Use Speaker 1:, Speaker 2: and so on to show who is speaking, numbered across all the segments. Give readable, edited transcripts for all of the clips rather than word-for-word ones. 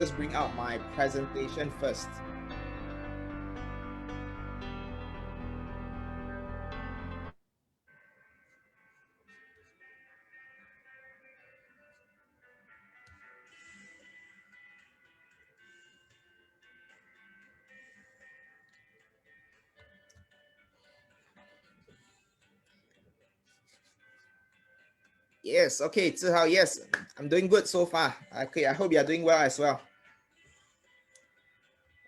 Speaker 1: just bring out my presentation first. Yes, okay, Zihao, yes, I'm doing good so far. Okay, I hope you're doing well as well.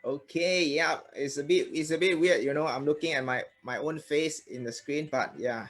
Speaker 1: Okay, yeah, it's a bit weird, you know. I'm looking at my own face in the screen, but yeah.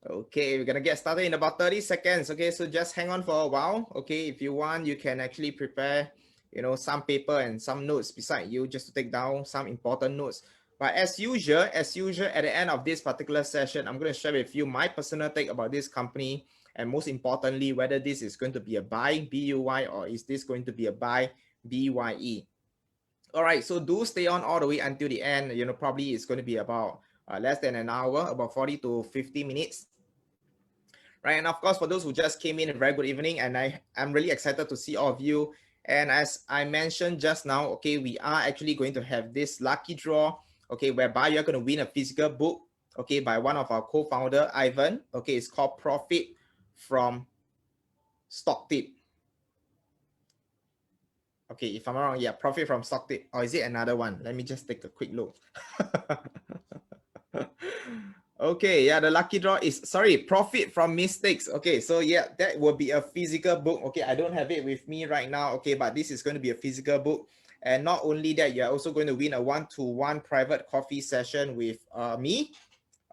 Speaker 1: Okay, we're gonna get started in about 30 seconds. Okay, so just hang on for a while. Okay, if you want, you can actually prepare, you know, some paper and some notes beside you just to take down some important notes. But as usual, at the end of this particular session, I'm going to share with you my personal take about this company, and most importantly, whether this is going to be a buy, B-U-Y, or is this going to be a buy, B-Y-E. All right, so do stay on all the way until the end. You know, probably it's going to be about less than an hour, about 40 to 50 minutes. Right, and of course, for those who just came in, a very good evening, and I'm really excited to see all of you. And as I mentioned just now, okay, we are actually going to have this lucky draw, okay, whereby you're going to win a physical book, okay, by one of our co-founder, Ivan. Okay, it's called Profit from Stock Tip. Okay, if I'm wrong, yeah, Profit from Stock Tip. Or is it another one? Let me just take a quick look. Okay, yeah, the lucky draw is, sorry, Profit from Mistakes. Okay, so yeah, that will be a physical book. Okay, I don't have it with me right now. Okay, but this is going to be a physical book. And not only that, you're also going to win a one-to-one private coffee session with me.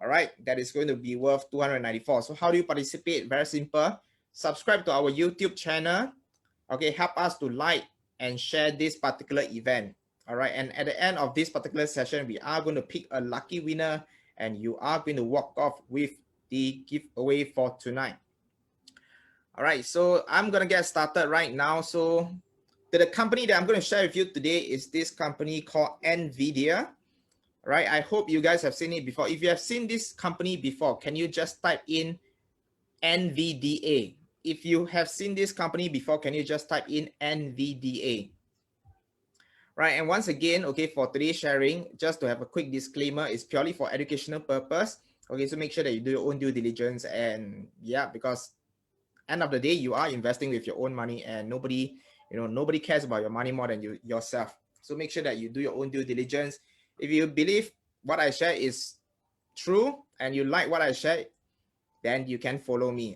Speaker 1: All right, that is going to be worth 294. So how do you participate? Very simple. Subscribe to our YouTube channel. Okay, help us to like and share this particular event. All right, and at the end of this particular session, we are going to pick a lucky winner, and you are going to walk off with the giveaway for tonight. All right, so I'm going to get started right now. So the company that I'm going to share with you today is this company called Nvda. Right, I hope you guys have seen it before. If you have seen this company before, can you just type in Nvda? If you have seen this company before, can you just type in Nvda? Right, and once again, okay, for today's sharing, just to have a quick disclaimer, it's purely for educational purpose. Okay, so make sure that you do your own due diligence, and yeah, because end of the day, you are investing with your own money, and nobody, you know, nobody cares about your money more than you yourself. So make sure that you do your own due diligence. If you believe what I share is true and you like what I share, then you can follow me.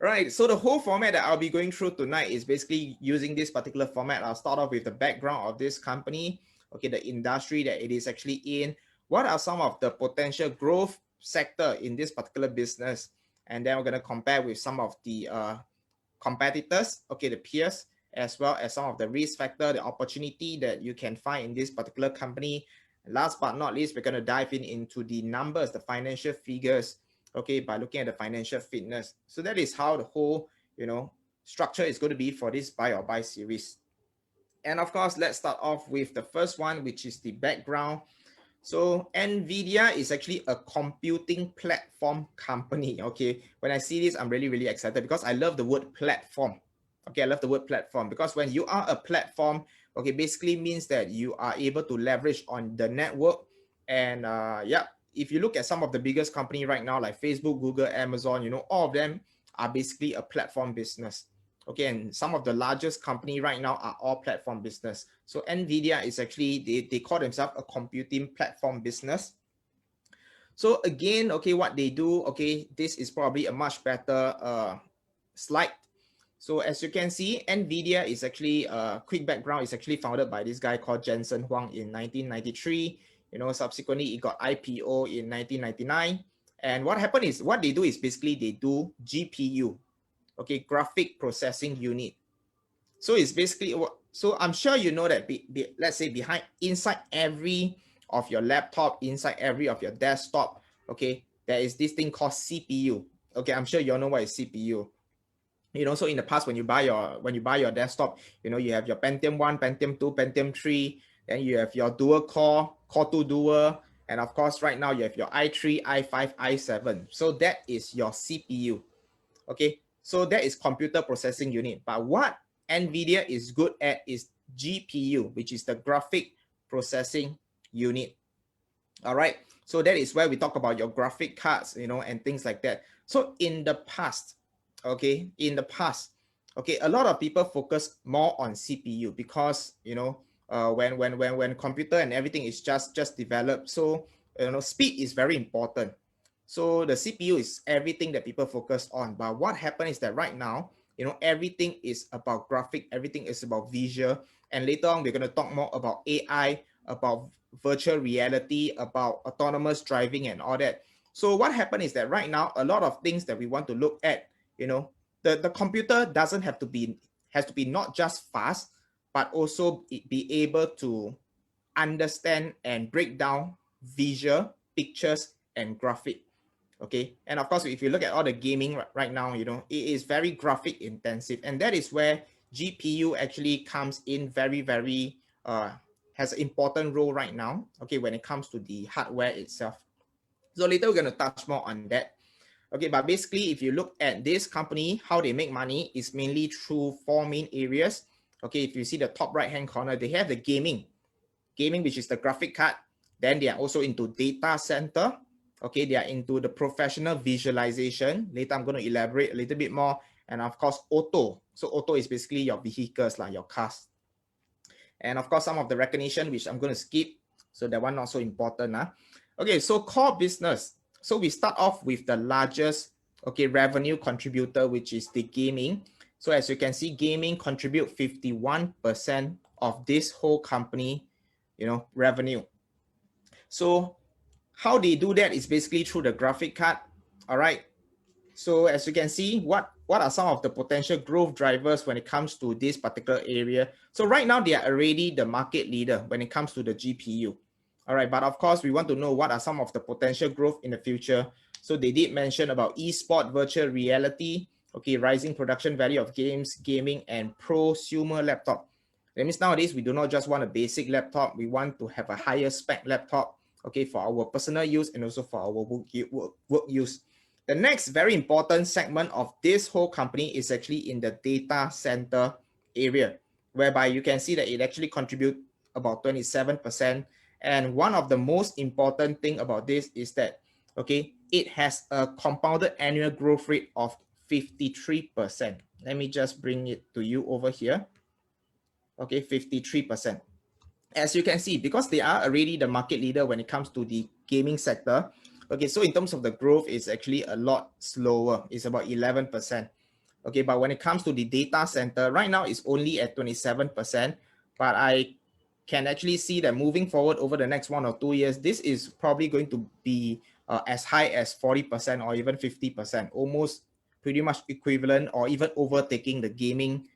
Speaker 1: Right, so the whole format that I'll be going through tonight is basically using this particular format. I'll start off with the background of this company, okay, the industry that it is actually in, what are some of the potential growth sector in this particular business, and then we're going to compare with some of the competitors, okay, the peers, as well as some of the risk factor, the opportunity that you can find in this particular company. Last but not least, we're going to dive into the numbers, the financial figures, okay, by looking at the financial fitness. So that is how the whole, you know, structure is going to be for this buy or buy series. And of course, let's start off with the first one, which is the background. So Nvda is actually a computing platform company. Okay, when I see this, I'm really, really excited because I love the word platform. Okay, I love the word platform because when you are a platform, okay, basically means that you are able to leverage on the network. And yeah, if you look at some of the biggest company right now, like Facebook, Google, Amazon, you know, all of them are basically a platform business. Okay, and some of the largest company right now are all platform business. So Nvidia is actually, they call themselves a computing platform business. So again, okay, what they do, okay, this is probably a much better slide. So as you can see, Nvidia is actually, quick background, is actually founded by this guy called Jensen Huang in 1993. You know, subsequently it got IPO in 1999. And what happened is, what they do is basically they do GPU, okay, graphic processing unit. So it's basically, so I'm sure you know that let's say inside every of your laptop, inside every of your desktop, okay, there is this thing called CPU. Okay, I'm sure you all know what is CPU. You know, so in the past, when you buy your desktop, you know, you have your Pentium 1, Pentium 2, Pentium 3, then you have your dual core 2 dual, And of course, right now you have your i3, i5, i7. So that is your CPU. Okay, so that is computer processing unit. But what Nvidia is good at is GPU, which is the graphic processing unit. All right, so that is where we talk about your graphic cards, and things like that. So in the past, okay, a lot of people focus more on CPU because when computer and everything is just developed, so speed is very important. So the CPU is everything that people focus on. But what happened is that right now, everything is about graphic, everything is about visual, and later on we're going to talk more about AI, about virtual reality, about autonomous driving and all that. So what happened is that right now, a lot of things that we want to look at, the computer doesn't have to be, has to be not just fast, but also be able to understand and break down visual pictures and graphic. Okay, and of course, if you look at all the gaming right now, it is very graphic intensive, and that is where GPU actually comes in very has an important role right now, okay, when it comes to the hardware itself. So later we're going to touch more on that. Okay, but basically, if you look at this company, how they make money is mainly through four main areas. Okay, if you see the top right hand corner, they have the gaming, which is the graphic card. Then they are also into data center. Okay, they are into the professional visualization. Later, I'm going to elaborate a little bit more. And of course, auto. So auto is basically your vehicles, like your cars. And of course, some of the recognition, which I'm going to skip. So that one not so important. Okay, so core business. So we start off with the largest, okay, revenue contributor, which is the gaming. So as you can see, gaming contribute 51% of this whole company, revenue. So how they do that is basically through the graphic card. All right. So as you can see, what are some of the potential growth drivers when it comes to this particular area? So right now they are already the market leader when it comes to the GPU. All right, but of course we want to know what are some of the potential growth in the future. So they did mention about esport, virtual reality, okay, rising production value of games, gaming, and prosumer laptop. That means nowadays we do not just want a basic laptop, we want to have a higher spec laptop, okay, for our personal use and also for our work use. The next very important segment of this whole company is actually in the data center area, whereby you can see that it actually contributes about 27%. And one of the most important thing about this is that, okay, it has a compounded annual growth rate of 53%. Let me just bring it to you over here. Okay, 53%. As you can see, because they are already the market leader when it comes to the gaming sector, okay, so in terms of the growth, it's actually a lot slower. It's about 11%. Okay, but when it comes to the data center, right now it's only at 27%, but I can actually see that moving forward over the next 1 or 2 years, this is probably going to be as high as 40% or even 50%, almost pretty much equivalent or even overtaking the gaming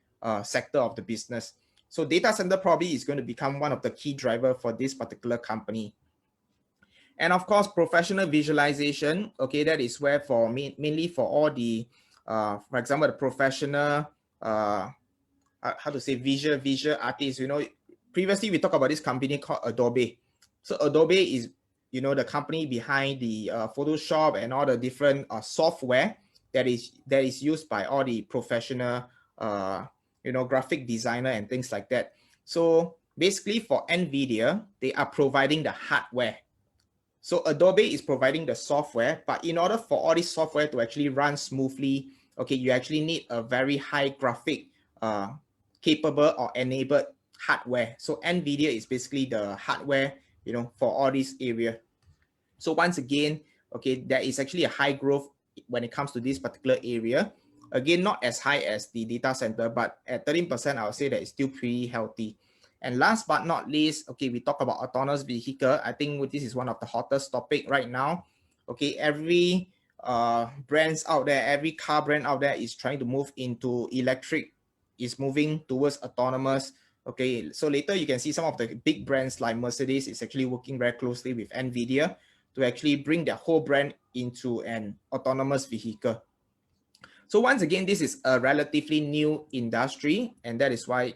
Speaker 1: sector of the business. So data center probably is going to become one of the key driver for this particular company. And of course, professional visualization, okay, that is where for mainly for all the, for example, the professional, how to say, visual artists, previously we talked about this company called Adobe. So Adobe is, the company behind the Photoshop and all the different software that is used by all the professional, graphic designer and things like that. So basically for Nvidia, they are providing the hardware. So Adobe is providing the software, but in order for all this software to actually run smoothly, okay, you actually need a very high graphic capable or enabled hardware. So Nvidia is basically the hardware, for all this area. So once again, okay, there is actually a high growth when it comes to this particular area. Again, not as high as the data center, but at 13%, I would say that it's still pretty healthy. And last but not least, okay, we talk about autonomous vehicle. I think this is one of the hottest topic right now. Okay, every brands out there, every car brand out there is trying to move into electric, is moving towards autonomous. Okay, so later you can see some of the big brands like Mercedes is actually working very closely with Nvidia to actually bring their whole brand into an autonomous vehicle. So once again, this is a relatively new industry, and that is why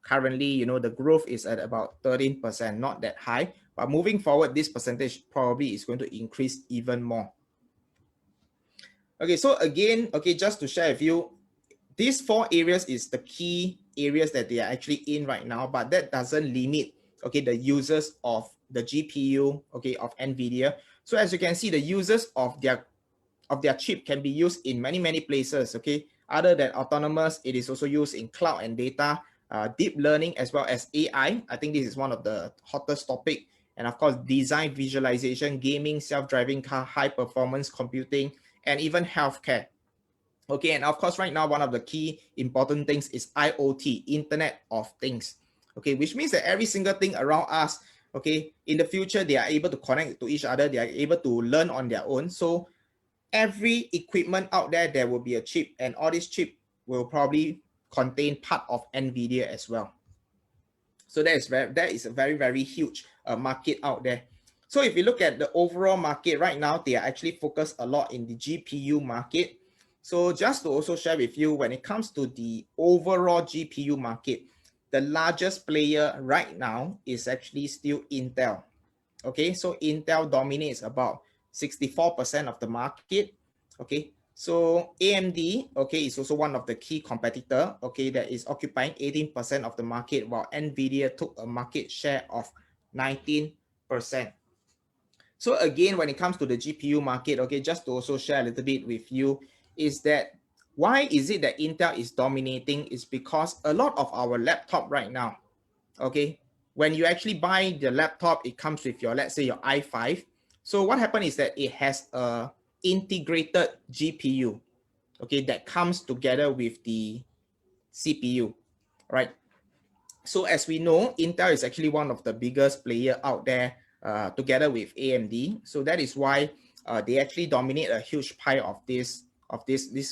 Speaker 1: currently, the growth is at about 13%, not that high. but moving forward, this percentage probably is going to increase even more. Okay, so again, okay, just to share with you, these 4 areas is the key areas that they are actually in right now, but that doesn't limit, okay, the users of the GPU, okay, of Nvidia. So as you can see, the users of their chip can be used in many places, okay. Other than autonomous, it is also used in cloud and data, deep learning, as well as AI. I think this is one of the hottest topic. And of course, design, visualization, gaming, self-driving car, high performance computing, and even healthcare. Okay, and of course, right now, one of the key important things is IoT, Internet of Things. Okay, which means that every single thing around us, okay, in the future, they are able to connect to each other. They are able to learn on their own. So every equipment out there, there will be a chip, and all this chip will probably contain part of Nvidia as well. So that is a very huge market out there. So if you look at the overall market right now, they are actually focused a lot in the GPU market. So just to also share with you, when it comes to the overall GPU market, the largest player right now is actually still Intel. Okay, so Intel dominates about 64% of the market. Okay, so AMD, okay, is also one of the key competitor, okay, that is occupying 18% of the market, while Nvidia took a market share of 19%. So again, when it comes to the GPU market, okay, just to also share a little bit with you, is that why is it that Intel is dominating? Is because a lot of our laptop right now, okay, when you actually buy the laptop, it comes with your, let's say, your i5. So what happened is that it has a integrated GPU, okay, that comes together with the CPU, right? So as we know, Intel is actually one of the biggest player out there, together with AMD. So that is why they actually dominate a huge pie of this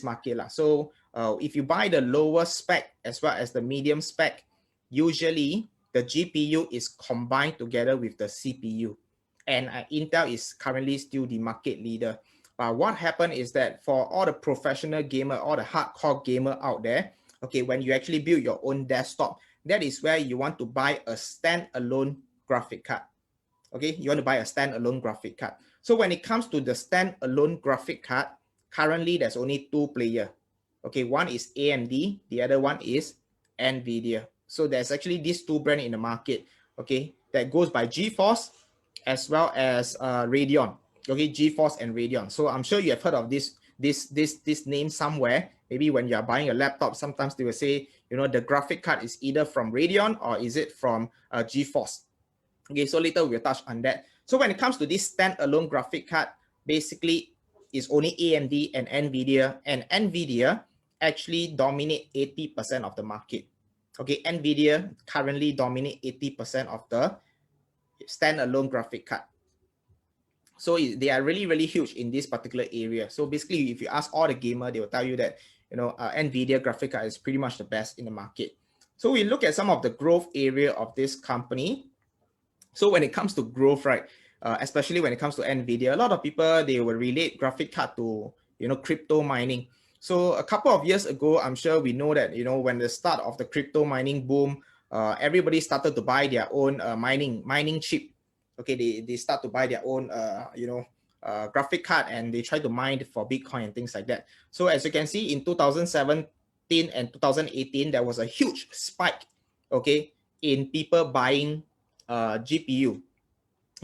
Speaker 1: market lah. So if you buy the lower spec as well as the medium spec, usually the GPU is combined together with the CPU, and Intel is currently still the market leader. But what happened is that for all the professional gamer, all the hardcore gamer out there, okay, when you actually build your own desktop, that is where you want to buy a standalone graphic card. Okay, you want to buy a standalone graphic card. So when it comes to the standalone graphic card, currently there's only 2 players. Okay, one is AMD, the other one is Nvidia. So there's actually these 2 brands in the market, okay, that goes by GeForce as well as Radeon. Okay, GeForce and Radeon. So I'm sure you have heard of this name somewhere. Maybe when you're buying a laptop, sometimes they will say, you know, the graphic card is either from Radeon or is it from GeForce. Okay, so later we'll touch on that. So when it comes to this standalone graphic card, basically it's only AMD and Nvidia actually dominate 80% of the market. Okay, Nvidia currently dominate 80% of the standalone graphic card. So they are really huge in this particular area. So basically, if you ask all the gamer, they will tell you that, you know, Nvidia graphic card is pretty much the best in the market. So we look at some of the growth area of this company. So when it comes to growth, right, especially when it comes to Nvidia, a lot of people, they will relate graphic card to, you know, crypto mining. So a couple of years ago, I'm sure we know that, you know, when the start of the crypto mining boom, everybody started to buy their own mining chip. Okay, they start to buy their own, graphic card, and they try to mine for Bitcoin and things like that. So as you can see, in 2017 and 2018, there was a huge spike, okay, in people buying GPU,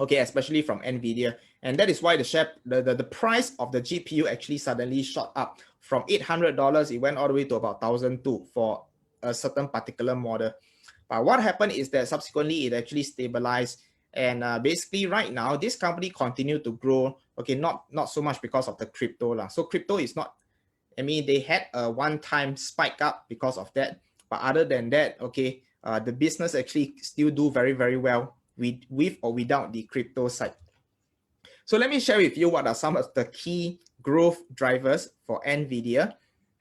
Speaker 1: okay, especially from Nvidia, and that is why the price of the GPU actually suddenly shot up from $800. It went all the way to about $1,200 for a certain particular model. But what happened is that subsequently it actually stabilized, and basically right now this company continued to grow. Okay, not so much because of the crypto lah. So crypto is not, I mean, they had a one-time spike up because of that, but other than that, okay, the business actually still do very well with or without the crypto side. So let me share with you what are some of the key growth drivers for Nvidia.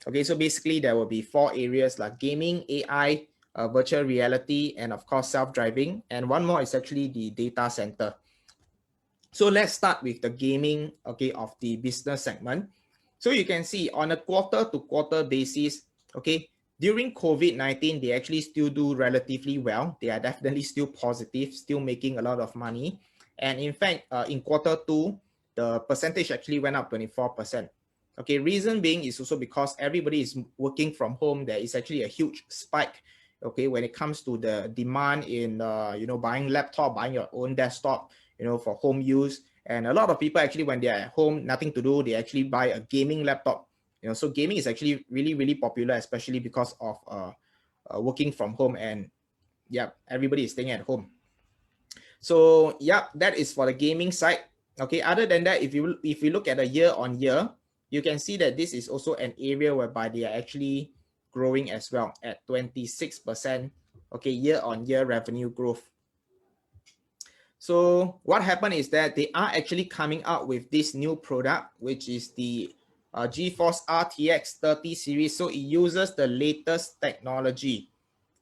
Speaker 1: Okay, so basically there will be 4 areas like gaming, AI, virtual reality, and of course self-driving. And one more is actually the data center. So let's start with the gaming, okay, of the business segment. So you can see on a quarter-to-quarter basis, okay, during COVID-19, they actually still do relatively well. They are definitely still positive, still making a lot of money. And in fact, in Q2, the percentage actually went up 24%. Okay, reason being is also because everybody is working from home. There is actually a huge spike, okay, when it comes to the demand in buying laptop, buying your own desktop, for home use. And a lot of people actually, when they're at home, nothing to do, they actually buy a gaming laptop. So gaming is actually really, really popular, especially because of working from home, and yeah, everybody is staying at home. So yeah, that is for the gaming side. Okay, other than that, if you look at a year on year, you can see that this is also an area whereby they are actually growing as well at 26%. Okay, year on year revenue growth. So what happened is that they are actually coming out with this new product, which is the GeForce RTX 30 series. So it uses the latest technology.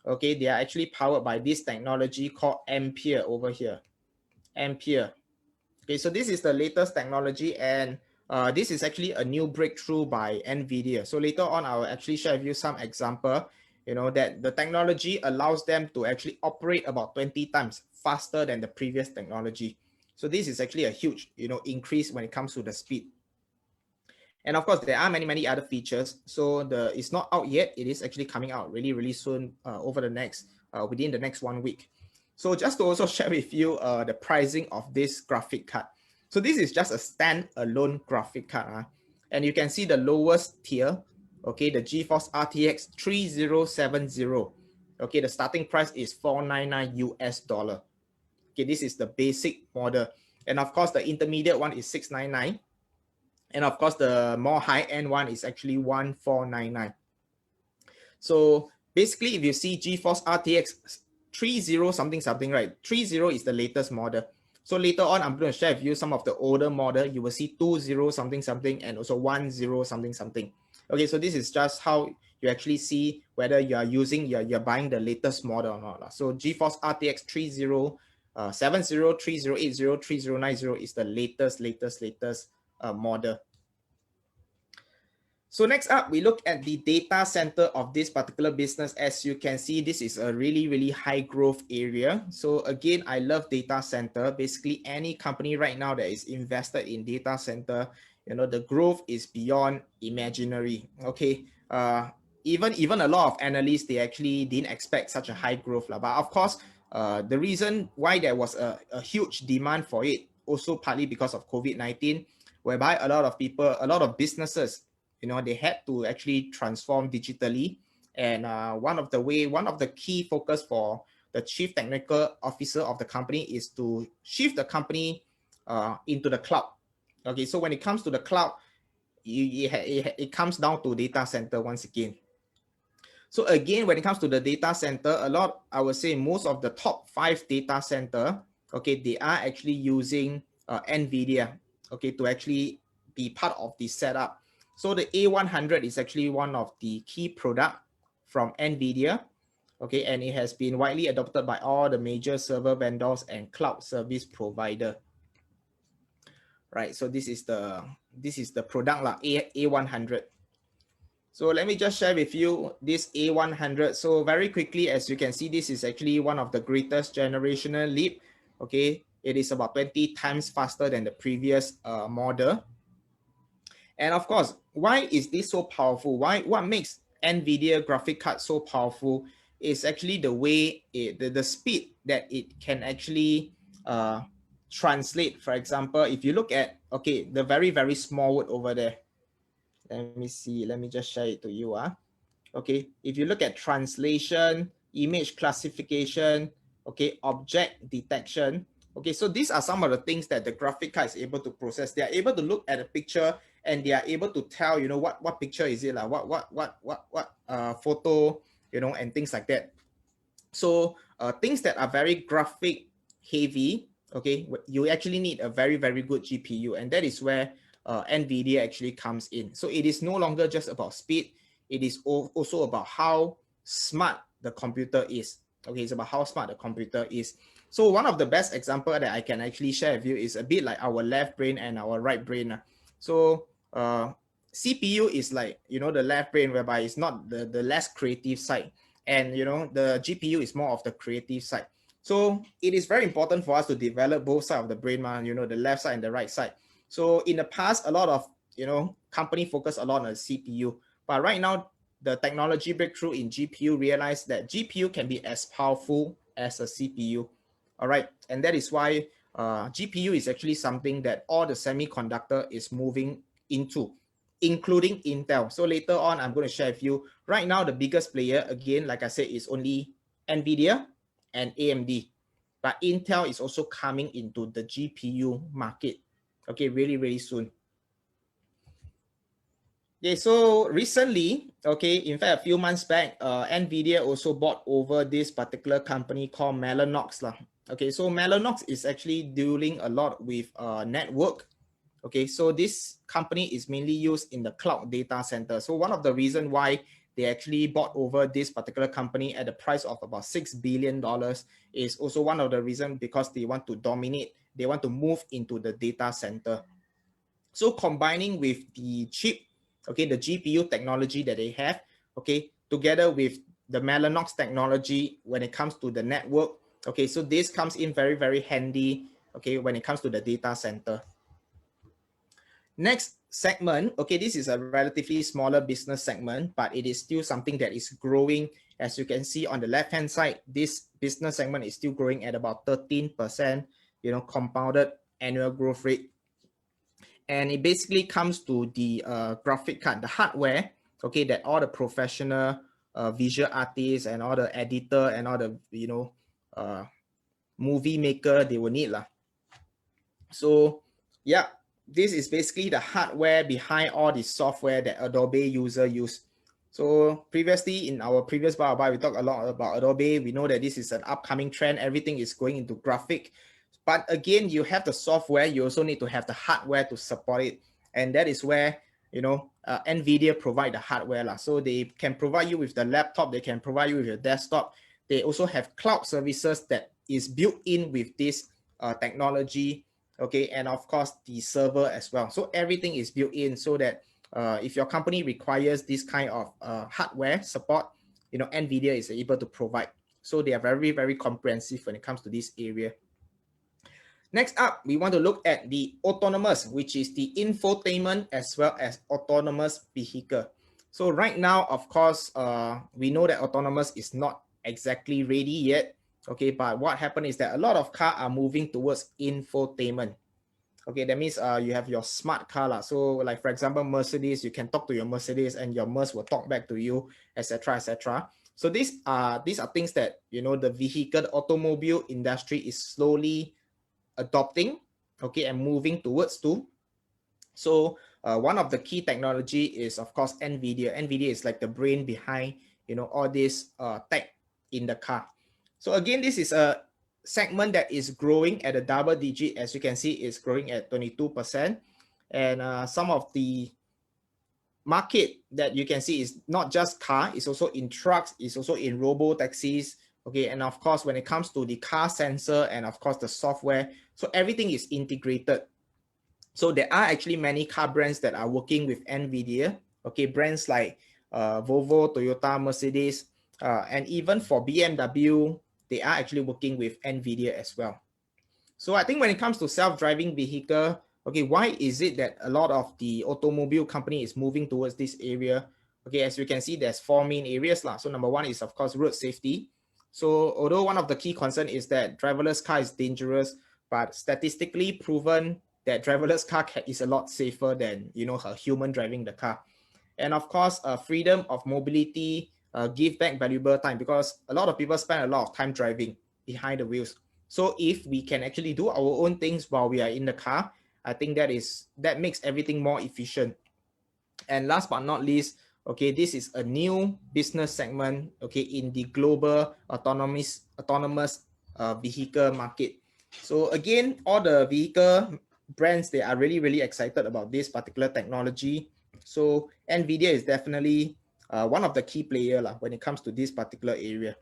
Speaker 1: Okay, they are actually powered by this technology called Ampere over here. Ampere. Okay, so this is the latest technology, and this is actually a new breakthrough by Nvda. So later on, I'll actually share with you some example, that the technology allows them to actually operate about 20 times faster than the previous technology. So this is actually a huge, increase when it comes to the speed. And of course, there are many, many other features. So it's not out yet. It is actually coming out really, really soon over the next, within the next 1 week. So just to also share with you the pricing of this graphic card. So this is just a standalone graphic card. And you can see the lowest tier, okay, the GeForce RTX 3070. Okay, the starting price is $499 US. Okay, this is the basic model. And of course, the intermediate one is $699. And of course, the more high-end one is actually $1,499. So basically, if you see GeForce RTX 30 something something, right? 30 is the latest model. So later on, I'm going to share with you some of the older model. You will see 20 something something and also 10 something something. Okay, so this is just how you actually see whether you are using, you're buying the latest model or not. So GeForce RTX 3070, 3080, 3090 is the latest model. So next up, we look at the data center of this particular business. As you can see, this is a really, really high growth area. So again, I love data center. Basically, any company right now that is invested in data center, the growth is beyond imaginary. Okay, even a lot of analysts, they actually didn't expect such a high growth. But of course, the reason why there was a huge demand for it, also partly because of COVID-19, whereby a lot of people, a lot of businesses, they had to actually transform digitally. And one of the key focus for the chief technical officer of the company is to shift the company into the cloud. Okay, so when it comes to the cloud, it comes down to data center once again. So again, when it comes to the data center, I would say most of the top 5 data center, okay, they are actually using Nvda, okay, to actually be part of the setup. So the A100 is actually one of the key product from Nvda, okay, and it has been widely adopted by all the major server vendors and cloud service provider. Right, so this is the product lah, A100. So let me just share with you this A100. So very quickly, as you can see, this is actually one of the greatest generational leap. Okay, it is about 20 times faster than the previous model. And of course, why is this so powerful? What makes Nvidia graphic card so powerful is actually the way the speed that it can actually translate. For example, if you look at, okay, the very, very small word over there. Let me see. Let me just share it to you. Okay, if you look at translation, image classification, okay, object detection. Okay, so these are some of the things that the graphic card is able to process. They are able to look at a picture and they are able to tell, what picture is it, what photo, and things like that. So things that are very graphic heavy, okay, you actually need a very, very good GPU, and that is where Nvidia actually comes in. So it is no longer just about speed. It is also about how smart the computer is. Okay, it's about how smart the computer is. So one of the best example that I can actually share with you is a bit like our left brain and our right brain. So CPU is like, the left brain, whereby it's not the less creative side. And the GPU is more of the creative side. So it is very important for us to develop both sides of the brain, man, you know, the left side and the right side. So in the past, a lot of, you know, company focus a lot on the CPU, but right now the technology breakthrough in GPU realized that GPU can be as powerful as a CPU. All right, and that is why GPU is actually something that all the semiconductor is moving into, including Intel. So later on, I'm going to share with you. Right now, the biggest player, again, like I said, is only Nvidia and AMD. But Intel is also coming into the GPU market, okay, really, really soon. Okay, so recently, okay, in fact, a few months back, Nvidia also bought over this particular company called Mellanox. Okay, so Mellanox is actually dealing a lot with network. Okay, so this company is mainly used in the cloud data center. So one of the reasons why they actually bought over this particular company at the price of about $6 billion is also one of the reasons because they want to dominate, they want to move into the data center. So combining with the chip, okay, the GPU technology that they have, okay, together with the Mellanox technology when it comes to the network, okay, so this comes in very, very handy, okay, when it comes to the data center. Next segment, okay, this is a relatively smaller business segment, but it is still something that is growing. As you can see on the left-hand side, this business segment is still growing at about 13%, you know, compounded annual growth rate. And it basically comes to the graphic card, the hardware, okay, that all the professional visual artists and all the editor and all the, you know, movie maker, they will need lah. So yeah, this is basically the hardware behind all the software that Adobe user use. So previously in our previous bar, we talked a lot about Adobe. We know that this is an upcoming trend. Everything is going into graphic. But again, you have the software, you also need to have the hardware to support it. And that is where, you know, Nvidia provide the hardware lah. So they can provide you with the laptop, they can provide you with your desktop. They also have cloud services that is built in with this technology, okay, and of course the server as well. So everything is built in so that if your company requires this kind of hardware support, you know, Nvidia is able to provide. So they are very, very comprehensive when it comes to this area. Next up, we want to look at the autonomous, which is the infotainment as well as autonomous vehicle. So right now, of course, we know that autonomous is not exactly ready yet. Okay, but what happened is that a lot of cars are moving towards infotainment. Okay, that means you have your smart car lah. So like for example, Mercedes, you can talk to your Mercedes and your Merc will talk back to you, etc., etc. So these are things that, you know, the vehicle, the automobile industry is slowly adopting, okay, and moving towards to. So one of the key technology is of course Nvidia. Nvidia is like the brain behind, you know, all this tech in the car. So again, this is a segment that is growing at a double digit. As you can see, it's growing at 22%. And some of the market that you can see is not just car, it's also in trucks, it's also in robo taxis, okay, and of course when it comes to the car sensor and of course the software, so everything is integrated. So there are actually many car brands that are working with Nvidia, okay, brands like Volvo, Toyota, Mercedes, and even for BMW, they are actually working with Nvidia as well. So I think when it comes to self-driving vehicle, okay, why is it that a lot of the automobile company is moving towards this area? Okay, as you can see, there's four main areas lah. So number one is of course road safety. So although one of the key concern is that driverless car is dangerous, but statistically proven that driverless car is a lot safer than, you know, a human driving the car. And of course, freedom of mobility, give back valuable time, because a lot of people spend a lot of time driving behind the wheels. So if we can actually do our own things while we are in the car, I think that makes everything more efficient. And last but not least, okay, this is a new business segment, okay, in the global autonomous vehicle market. So again, all the vehicle brands, they are really, really excited about this particular technology. So Nvidia is definitely one of the key players when it comes to this particular area.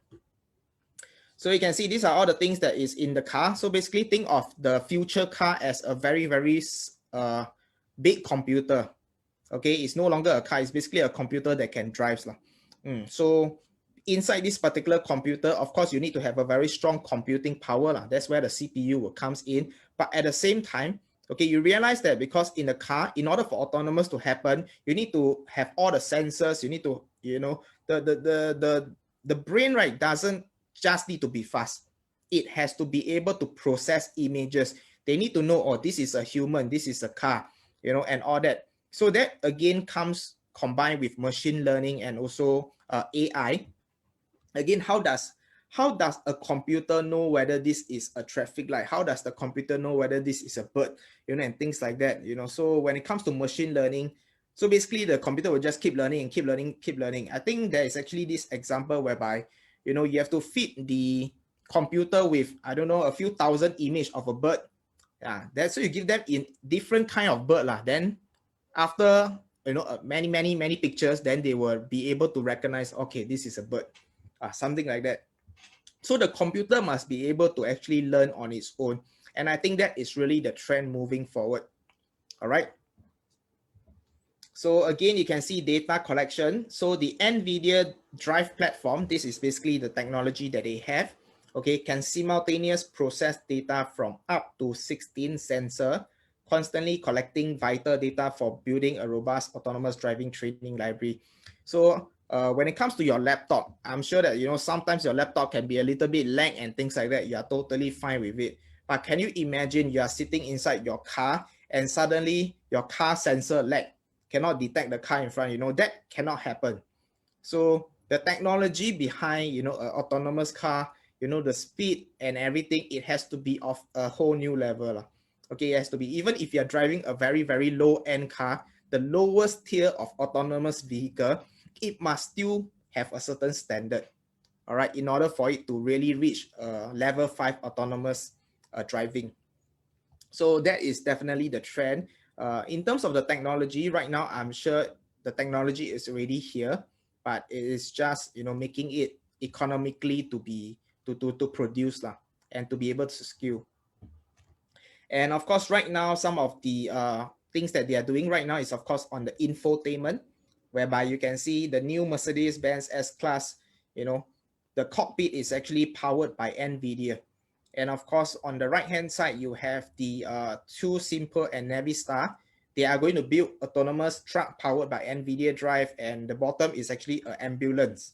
Speaker 1: So you can see these are all the things that is in the car. So basically think of the future car as a very, very big computer. Okay, it's no longer a car, it's basically a computer that can drive. So inside this particular computer, of course, you need to have a very strong computing power. That's where the CPU comes in. But at the same time, okay, you realize that because in the car, in order for autonomous to happen, you need to have all the sensors. You need to, the brain, right, doesn't just need to be fast. It has to be able to process images. They need to know, oh, this is a human, this is a car, and all that. So that again comes combined with machine learning and also AI. Again, how does a computer know whether this is a traffic light? How does the computer know whether this is a bird? And things like that. So when it comes to machine learning, so basically the computer will just keep learning and keep learning. I think there is actually this example whereby you have to feed the computer with, I don't know, a few thousand image of a bird. Yeah, that's so you give them in different kind of bird lah. Then after many pictures, then they will be able to recognize, okay, this is a bird, something like that. So the computer must be able to actually learn on its own, and I think that is really the trend moving forward. All right. So again, you can see data collection. So the Nvda drive platform, this is basically the technology that they have. Okay, can simultaneous process data from up to 16 sensors, constantly collecting vital data for building a robust autonomous driving training library. So when it comes to your laptop, I'm sure that sometimes your laptop can be a little bit lag and things like that. You are totally fine with it. But can you imagine you are sitting inside your car and suddenly your car sensor lag, cannot detect the car in front? That cannot happen. So the technology behind an autonomous car, the speed and everything, it has to be of a whole new level. Okay, it has to be, even if you're driving a very, very low-end car, the lowest tier of autonomous vehicle, it must still have a certain standard, all right, in order for it to really reach level 5 autonomous driving. So that is definitely the trend. In terms of the technology, right now, I'm sure the technology is already here, but it is just making it economically to produce and to be able to scale. And of course, right now, some of the things that they are doing right now is, of course, on the infotainment, whereby you can see the new Mercedes-Benz S-Class, the cockpit is actually powered by Nvda. And of course, on the right-hand side, you have the TuSimple and Navistar. They are going to build autonomous truck powered by Nvda drive, and the bottom is actually an ambulance,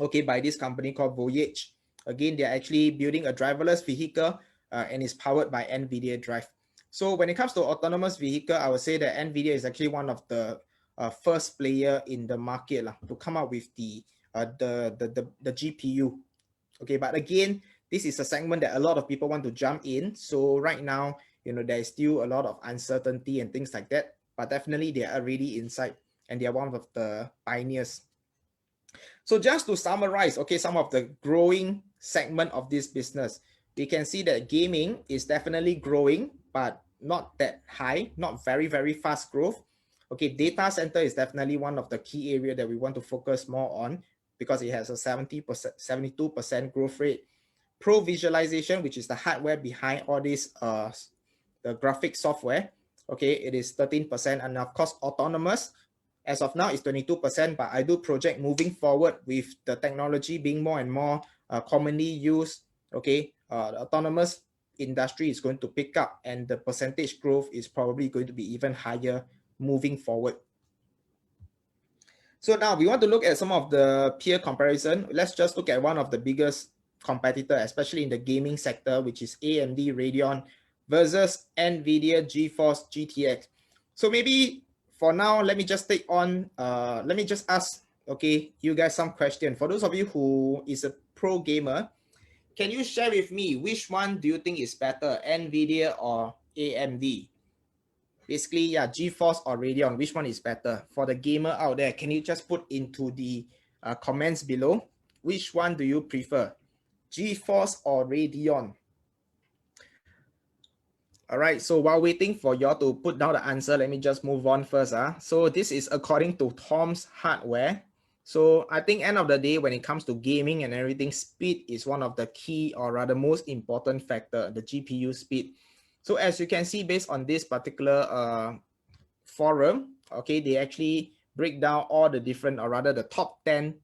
Speaker 1: okay, by this company called Voyage. Again, they are actually building a driverless vehicle and is powered by Nvda drive. So when it comes to autonomous vehicle, I would say that Nvda is actually one of the first player in the market to come up with the GPU. Okay, but again, this is a segment that a lot of people want to jump in. So right now, there is still a lot of uncertainty and things like that. But definitely they are really inside, and they are one of the pioneers. So just to summarize, okay, some of the growing segment of this business, we can see that gaming is definitely growing, but not that high, not very, very fast growth. Okay, data center is definitely one of the key area that we want to focus more on because it has a 70%, 72% growth rate. Pro visualization, which is the hardware behind all this, the graphic software, okay, it is 13%. And of course, autonomous, as of now, it's 22%, but I do project moving forward with the technology being more and more commonly used. Okay, the autonomous industry is going to pick up, and the percentage growth is probably going to be even higher moving forward. So now we want to look at some of the peer comparison. Let's just look at one of the biggest competitor, especially in the gaming sector, which is AMD Radeon versus Nvidia GeForce GTX. So maybe for now, let me just take on, let me just ask, okay, you guys some question. For those of you who is a pro gamer, can you share with me which one do you think is better, Nvidia or AMD? Basically, yeah, GeForce or Radeon, which one is better? For the gamer out there, can you just put into the comments below, which one do you prefer, GeForce or Radeon? All right, so while waiting for y'all to put down the answer, let me just move on first. So this is according to Tom's Hardware. So I think end of the day, when it comes to gaming and everything, speed is one of the key, or rather most important factor, the GPU speed. So as you can see, based on this particular forum, okay, they actually break down all the different, or rather the top 10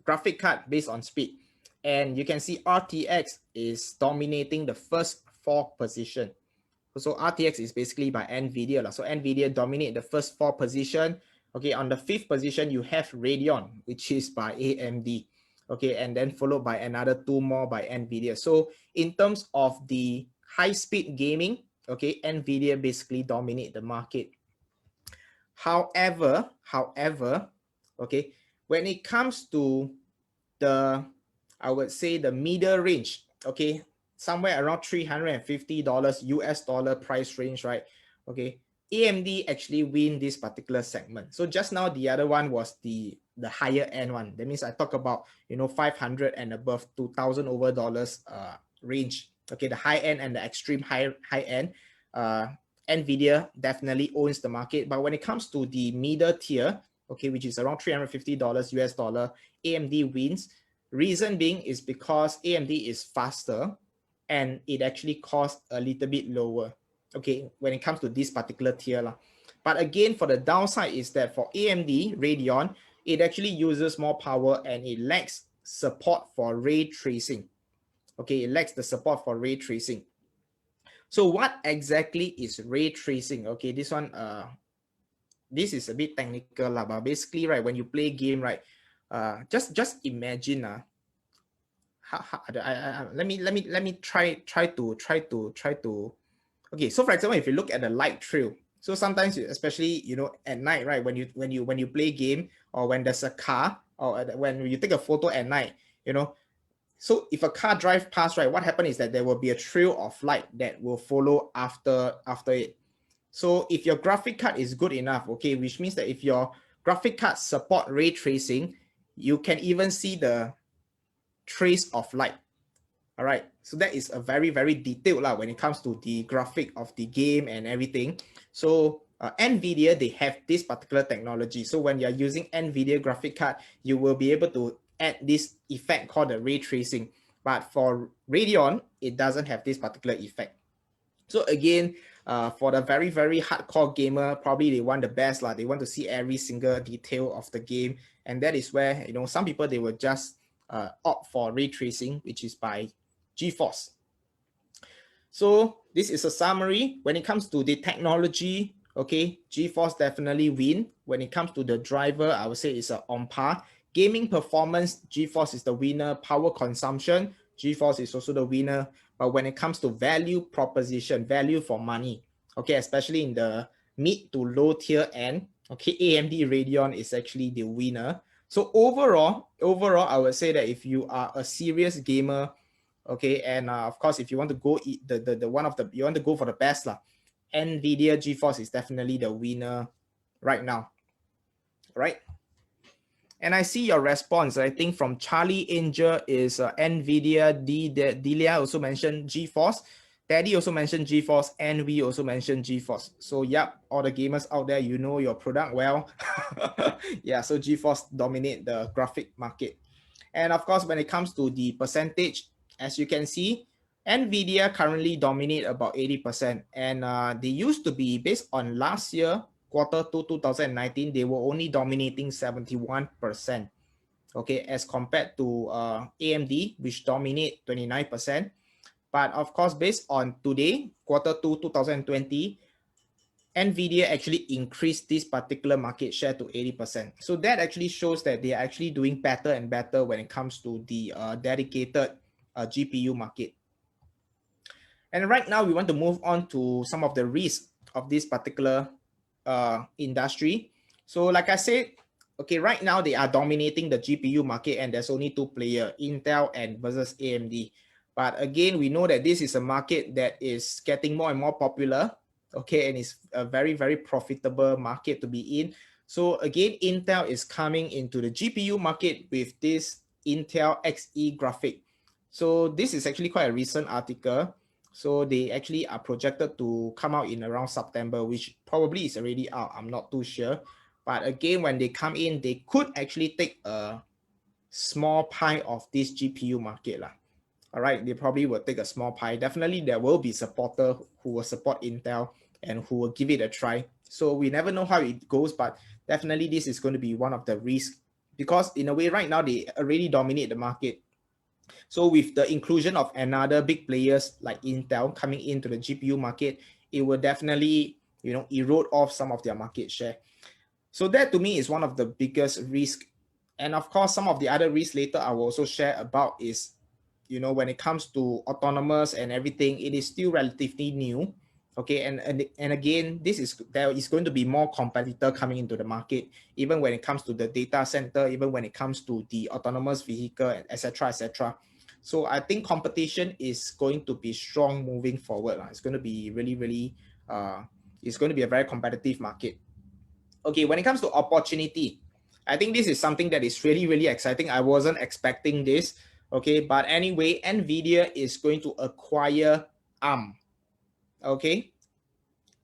Speaker 1: graphic card based on speed. And you can see RTX is dominating the first 4 position. So RTX is basically by Nvidia. So Nvidia dominate the first 4 position. Okay, on the 5th position, you have Radeon, which is by AMD. Okay, and then followed by another 2 more by Nvidia. So in terms of the high-speed gaming, okay, Nvidia basically dominate the market. However, okay, when it comes to the, I would say the middle range, okay, somewhere around $350 US dollar price range, right? Okay, AMD actually win this particular segment. So just now the other one was the higher end one. That means I talk about, you know, 500 and above, 2,000 over dollars range. Okay, the high end and the extreme high end. Nvidia definitely owns the market, but when it comes to the middle tier, okay, which is around $350 US dollar, AMD wins. Reason being is because AMD is faster and it actually costs a little bit lower, okay, when it comes to this particular tier. But again, for the downside is that for AMD Radeon, it actually uses more power and it lacks support for ray tracing. Okay, it lacks the support for ray tracing. So what exactly is ray tracing? Okay, this one, this is a bit technical, but basically, right, when you play game, right, just imagine, let me try to. Okay, so for example, if you look at the light trail, so sometimes, especially, you know, at night, right, when you play game, or when there's a car, or when you take a photo at night, you know, so if a car drives past, right, what happens is that there will be a trail of light that will follow after it. So if your graphic card is good enough, okay, which means that if your graphic card support ray tracing, you can even see the trace of light. All right, so that is a very, very detailed when it comes to the graphic of the game and everything. So Nvidia, they have this particular technology. So when you're using Nvidia graphic card, you will be able to add this effect called the ray tracing. But for Radeon, it doesn't have this particular effect. So again, for the very, very hardcore gamer, probably they want the best. They want to see every single detail of the game. And that is where, you know, some people, they will just opt for ray tracing, which is by GeForce. So this is a summary. When it comes to the technology, okay, GeForce definitely win. When it comes to the driver, I would say it's on par. Gaming performance, GeForce is the winner. Power consumption, GeForce is also the winner. But when it comes to value proposition, value for money, okay, especially in the mid to low tier end, okay, AMD Radeon is actually the winner. So overall, I would say that if you are a serious gamer, okay, and of course, if you want to go you want to go for the best, Nvidia GeForce is definitely the winner right now, right? And I see your response. I think from Charlie Angel is Nvidia. Delia also mentioned GeForce. Daddy also mentioned GeForce, and we also mentioned GeForce. So yep, all the gamers out there, you know your product well. Yeah, so GeForce dominate the graphic market. And of course, when it comes to the percentage, as you can see, Nvidia currently dominate about 80%. And they used to be, based on last year, Q2 2019, they were only dominating 71%. Okay, as compared to AMD, which dominate 29%. But of course, based on today, Q2 2020, Nvidia actually increased this particular market share to 80%. So that actually shows that they are actually doing better and better when it comes to the dedicated GPU market. And right now, we want to move on to some of the risks of this particular industry. So like I said, okay, right now they are dominating the GPU market and there's only 2 players, Intel and versus AMD. But again, we know that this is a market that is getting more and more popular, okay, and it's a very, very profitable market to be in. So again, Intel is coming into the GPU market with this Intel Xe graphic. So this is actually quite a recent article. So they actually are projected to come out in around September, which probably is already out. I'm not too sure. But again, when they come in, they could actually take a small pie of this GPU market. All right, they probably will take a small pie. Definitely, there will be supporter who will support Intel and who will give it a try. So we never know how it goes, but definitely this is going to be one of the risks because in a way right now they already dominate the market. So with the inclusion of another big players like Intel coming into the GPU market, it will definitely, you know, erode off some of their market share. So that to me is one of the biggest risks. And of course, some of the other risks later I will also share about is, you know, when it comes to autonomous and everything, it is still relatively new. Okay, and again, there is going to be more competitor coming into the market, even when it comes to the data center, even when it comes to the autonomous vehicle, etc., etc. So I think competition is going to be strong moving forward. It's going to be really, it's going to be a very competitive market. Okay, when it comes to opportunity, I think this is something that is really exciting. I wasn't expecting this. Okay, but anyway, Nvidia is going to acquire ARM. Okay,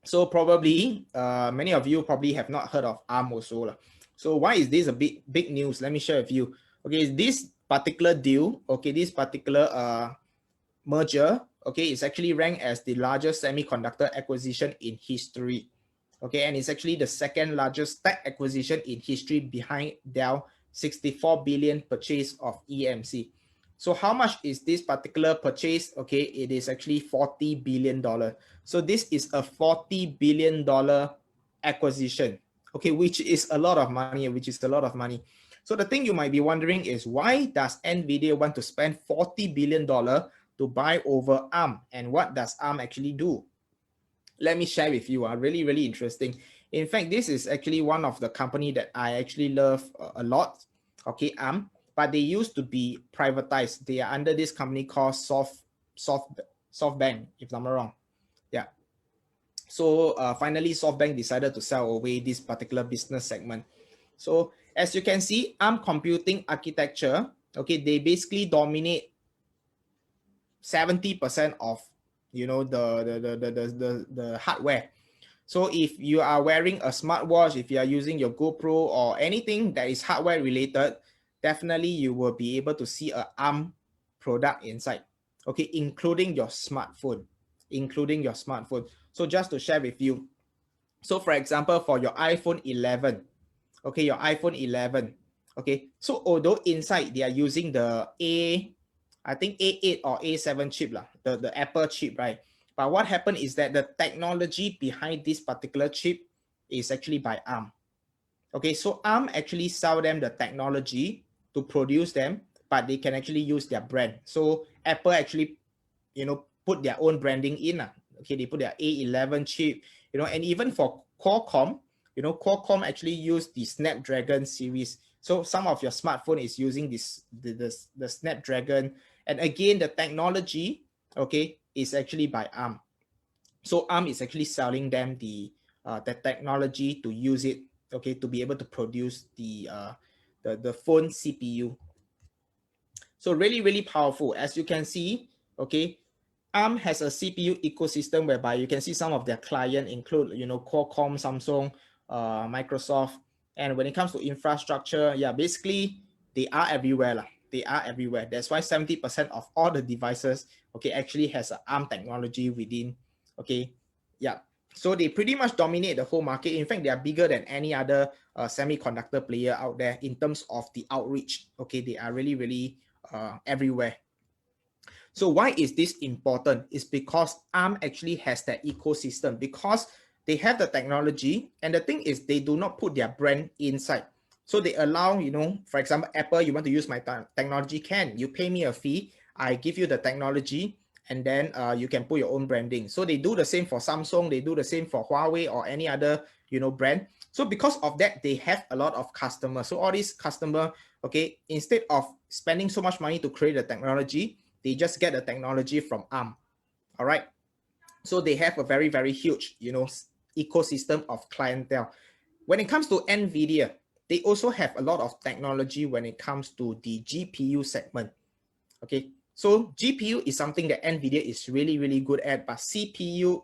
Speaker 1: so probably many of you probably have not heard of ARM also. So why is this a big news? Let me share with you. Okay, this particular deal, okay, this particular merger, okay, is actually ranked as the largest semiconductor acquisition in history. Okay, and it's actually the second largest tech acquisition in history behind Dell 64 billion purchase of EMC. So how much is this particular purchase? Okay, it is actually $40 billion. So this is a $40 billion acquisition, okay, which is a lot of money. So the thing you might be wondering is, why does Nvidia want to spend $40 billion to buy over ARM, and what does ARM actually do? Let me share with you. Really interesting. In fact, this is actually one of the company that I actually love a lot. Okay, but they used to be privatized. They are under this company called SoftBank, if I'm not wrong. Yeah. So finally, SoftBank decided to sell away this particular business segment. So as you can see, ARM computing architecture, okay, they basically dominate 70% of, you know, the hardware. So if you are wearing a smartwatch, if you are using your GoPro or anything that is hardware related, definitely you will be able to see a ARM product inside. Okay, including your smartphone. So just to share with you, so for example, for your iPhone 11, okay, your iPhone 11, okay, so although inside they are using the I think A8 or A7 chip, the Apple chip, right? But what happened is that the technology behind this particular chip is actually by ARM. Okay, so ARM actually sell them the technology to produce them, but they can actually use their brand. So Apple actually, you know, put their own branding in. Okay, they put their A11 chip, you know, and even for Qualcomm, you know, Qualcomm actually use the Snapdragon series. So some of your smartphone is using the Snapdragon, and again, the technology, okay, is actually by ARM. So ARM is actually selling them the technology to use it, okay, to be able to produce the phone CPU. So really powerful. As you can see, okay, ARM has a CPU ecosystem whereby you can see some of their clients include, you know, Qualcomm, Samsung, Microsoft. And when it comes to infrastructure, yeah, basically they are everywhere. They are everywhere. That's why 70% of all the devices, okay, actually has an ARM technology within. Okay, yeah. So they pretty much dominate the whole market. In fact, they are bigger than any other semiconductor player out there in terms of the outreach. Okay, they are really everywhere. So why is this important? It's because ARM actually has that ecosystem, because they have the technology, and the thing is they do not put their brand inside. So they allow, you know, for example, Apple, you want to use my technology, you pay me a fee, I give you the technology, and then you can put your own branding. So they do the same for Samsung, they do the same for Huawei or any other, you know, brand. So because of that, they have a lot of customers. So all these customers, okay, instead of spending so much money to create the technology, they just get the technology from ARM. All right. So they have a very huge, you know, ecosystem of clientele. When it comes to Nvidia, they also have a lot of technology when it comes to the GPU segment. Okay. So GPU is something that Nvidia is really good at, but CPU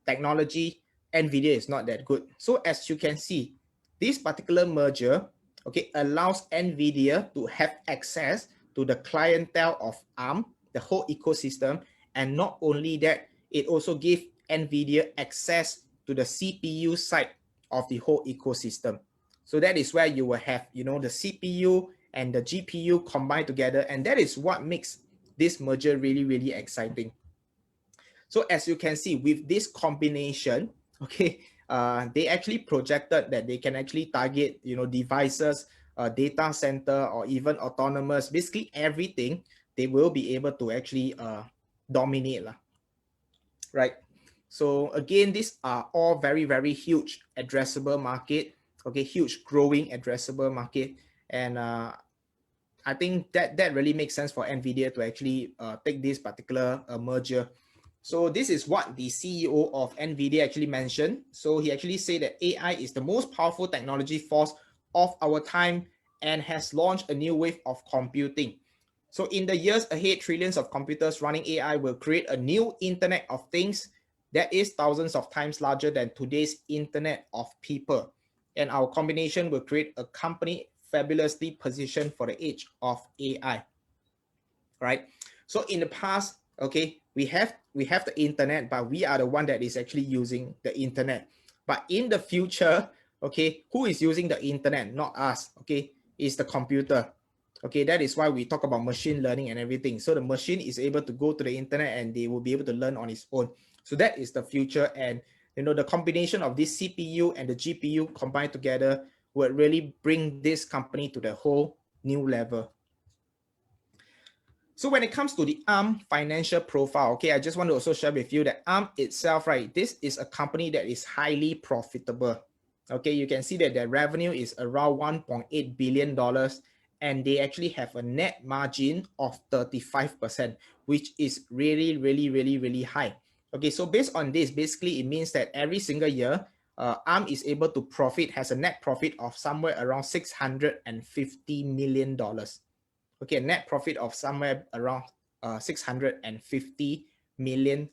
Speaker 1: technology, Nvidia is not that good. So as you can see, this particular merger, okay, allows Nvidia to have access to the clientele of ARM, the whole ecosystem, and not only that, it also gives Nvidia access to the CPU side of the whole ecosystem. So that is where you will have, you know, the CPU and the GPU combined together, and that is what makes this merger really, really exciting. So as you can see, with this combination, okay, they actually projected that they can actually target, you know, devices, data center, or even autonomous, basically everything they will be able to actually dominate, right? So again, these are all very, very huge addressable market, okay, huge growing addressable market. And I think that really makes sense for Nvidia to actually take this particular merger. So this is what the CEO of Nvidia actually mentioned. So he actually said that AI is the most powerful technology force of our time and has launched a new wave of computing. So in the years ahead, trillions of computers running AI will create a new Internet of Things that is thousands of times larger than today's Internet of People. And our combination will create a company fabulously positioned for the age of AI, right? So in the past, okay, we have the internet, but we are the one that is actually using the internet. But in the future, okay, who is using the internet? Not us, okay, it's the computer. Okay, that is why we talk about machine learning and everything. So the machine is able to go to the internet and they will be able to learn on its own. So that is the future. And you know, the combination of this CPU and the GPU combined together would really bring this company to the whole new level. So when it comes to the ARM financial profile, okay, I just want to also share with you that ARM itself, right, this is a company that is highly profitable. Okay, you can see that their revenue is around $1.8 billion, and they actually have a net margin of 35%, which is really, really, really, really high. Okay, so based on this, basically it means that every single year, ARM is able to has a net profit of somewhere around $650 million. Okay, a net profit of somewhere around $650 million.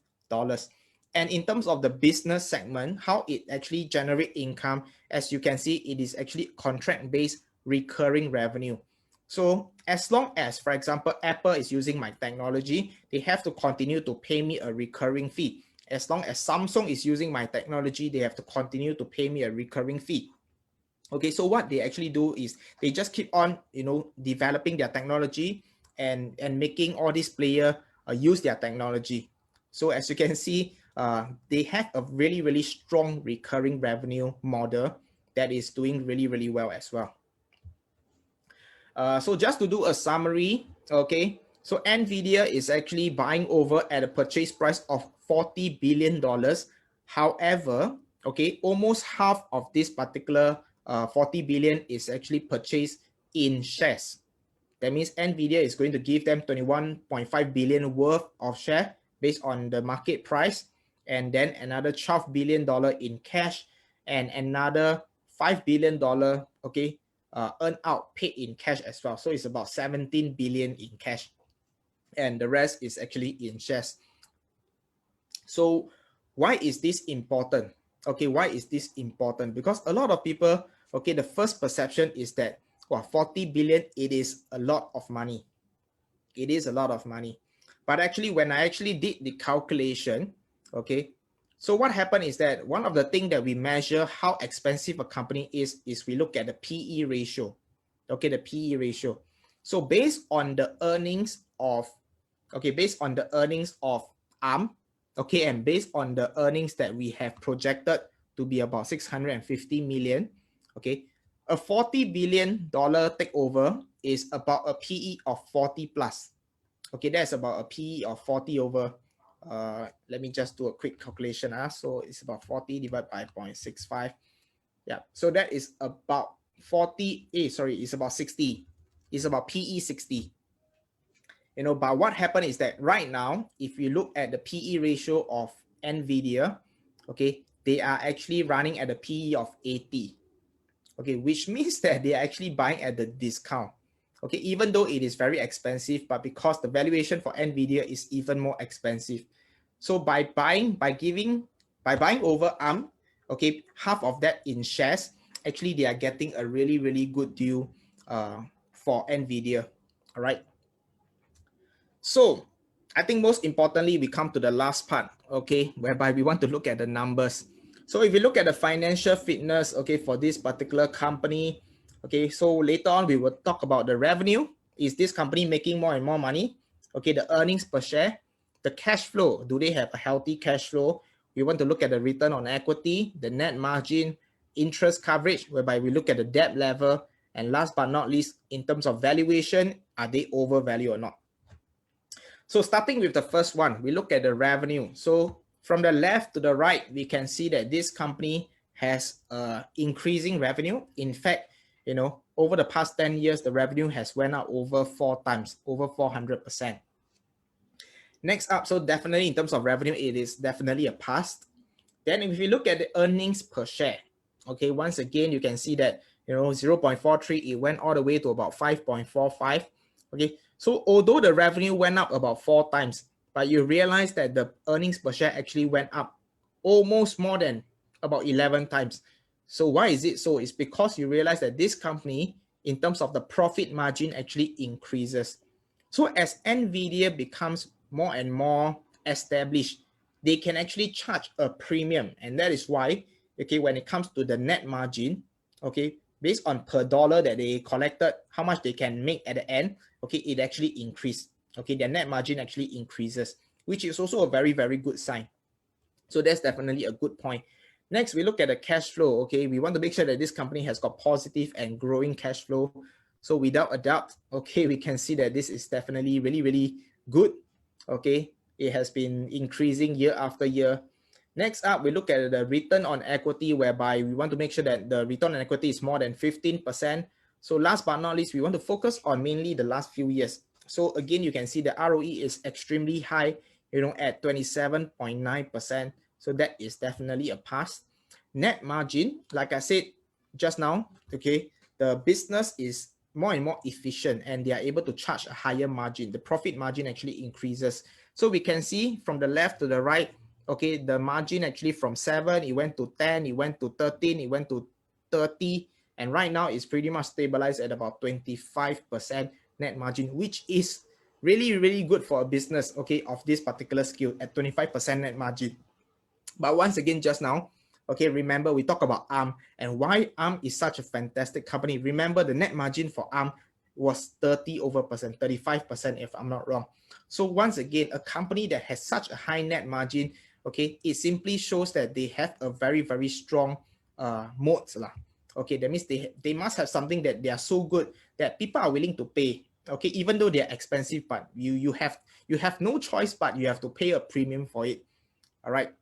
Speaker 1: And in terms of the business segment, how it actually generate income, as you can see, it is actually contract-based recurring revenue. So as long as, for example, Apple is using my technology, they have to continue to pay me a recurring fee. As long as Samsung is using my technology, they have to continue to pay me a recurring fee. Okay, so what they actually do is they just keep on, you know, developing their technology and making all these players use their technology. So as you can see, they have a really, really strong recurring revenue model that is doing really, really well as well. So just to do a summary, okay, so Nvidia is actually buying over at a purchase price of $40 billion. However, okay, almost half of this particular 40 billion is actually purchased in shares. That means Nvidia is going to give them 21.5 billion worth of share based on the market price, and then another $12 billion in cash, and another $5 billion, okay, earn out paid in cash as well. So it's about 17 billion in cash, and the rest is actually in shares. So why is this important? Okay, why is this important? Because a lot of people, okay, the first perception is that, well, 40 billion, it is a lot of money. It is a lot of money. But actually, when I actually did the calculation, okay, so what happened is that one of the things that we measure how expensive a company is we look at the PE ratio. Okay, the PE ratio. So based on the earnings of, okay, based on the earnings of ARM, okay, and based on the earnings that we have projected to be about 650 million, okay, a $40 billion takeover is about a PE of 40 plus. Okay, that's about a PE of 40 over, let me just do a quick calculation. So it's about 40 divided by 0.65. Yeah, so that is about 40, it's about 60. It's about PE 60. You know, but what happened is that right now, if you look at the PE ratio of Nvidia, okay, they are actually running at a PE of 80. Okay, which means that they are actually buying at the discount. Okay, even though it is very expensive, but because the valuation for Nvidia is even more expensive. So by buying over ARM, okay, half of that in shares, actually they are getting a really, really good deal for Nvidia. All right. So I think most importantly, we come to the last part, okay, whereby we want to look at the numbers. So if you look at the financial fitness, okay, for this particular company, okay, so later on we will talk about the revenue. Is this company making more and more money? Okay, the earnings per share, the cash flow, do they have a healthy cash flow? We want to look at the return on equity, the net margin, interest coverage, whereby we look at the debt level, and last but not least, in terms of valuation, are they overvalued or not? So starting with the first one, we look at the revenue. So from the left to the right, we can see that this company has increasing revenue. In fact, over the past 10 years, the revenue has went up over 4 times, over 400%. Next up, so definitely in terms of revenue, it is definitely a past. Then if you look at the earnings per share, okay, once again, you can see that, 0.43, it went all the way to about 5.45. Okay, so although the revenue went up about 4 times, but you realize that the earnings per share actually went up almost more than about 11 times. So why is it so? It's because you realize that this company, in terms of the profit margin, actually increases. So as Nvda becomes more and more established, they can actually charge a premium, and that is why, okay, when it comes to the net margin, okay, based on per dollar that they collected, how much they can make at the end, okay, it actually increased. Okay, their net margin actually increases, which is also a very, very good sign. So that's definitely a good point. Next, we look at the cash flow. Okay, we want to make sure that this company has got positive and growing cash flow. So without a doubt, okay, we can see that this is definitely really, really good. Okay, it has been increasing year after year. Next up, we look at the return on equity, whereby we want to make sure that the return on equity is more than 15%. So last but not least, we want to focus on mainly the last few years. So again, you can see the ROE is extremely high, at 27.9%. So that is definitely a pass. Net margin, like I said just now, okay, the business is more and more efficient and they are able to charge a higher margin. The profit margin actually increases. So we can see from the left to the right, okay, the margin actually from 7, it went to 10, it went to 13, it went to 30, and right now it's pretty much stabilized at about 25% net margin, which is really, really good for a business, okay, of this particular scale at 25% net margin. But once again, just now, okay, remember we talk about ARM and why ARM is such a fantastic company. Remember the net margin for ARM was 35%, if I'm not wrong. So once again, a company that has such a high net margin, okay, it simply shows that they have a very, very strong moat lah. Okay, that means they must have something that they are so good that people are willing to pay. Okay, even though they're expensive, but you have no choice, but you have to pay a premium for it. All right.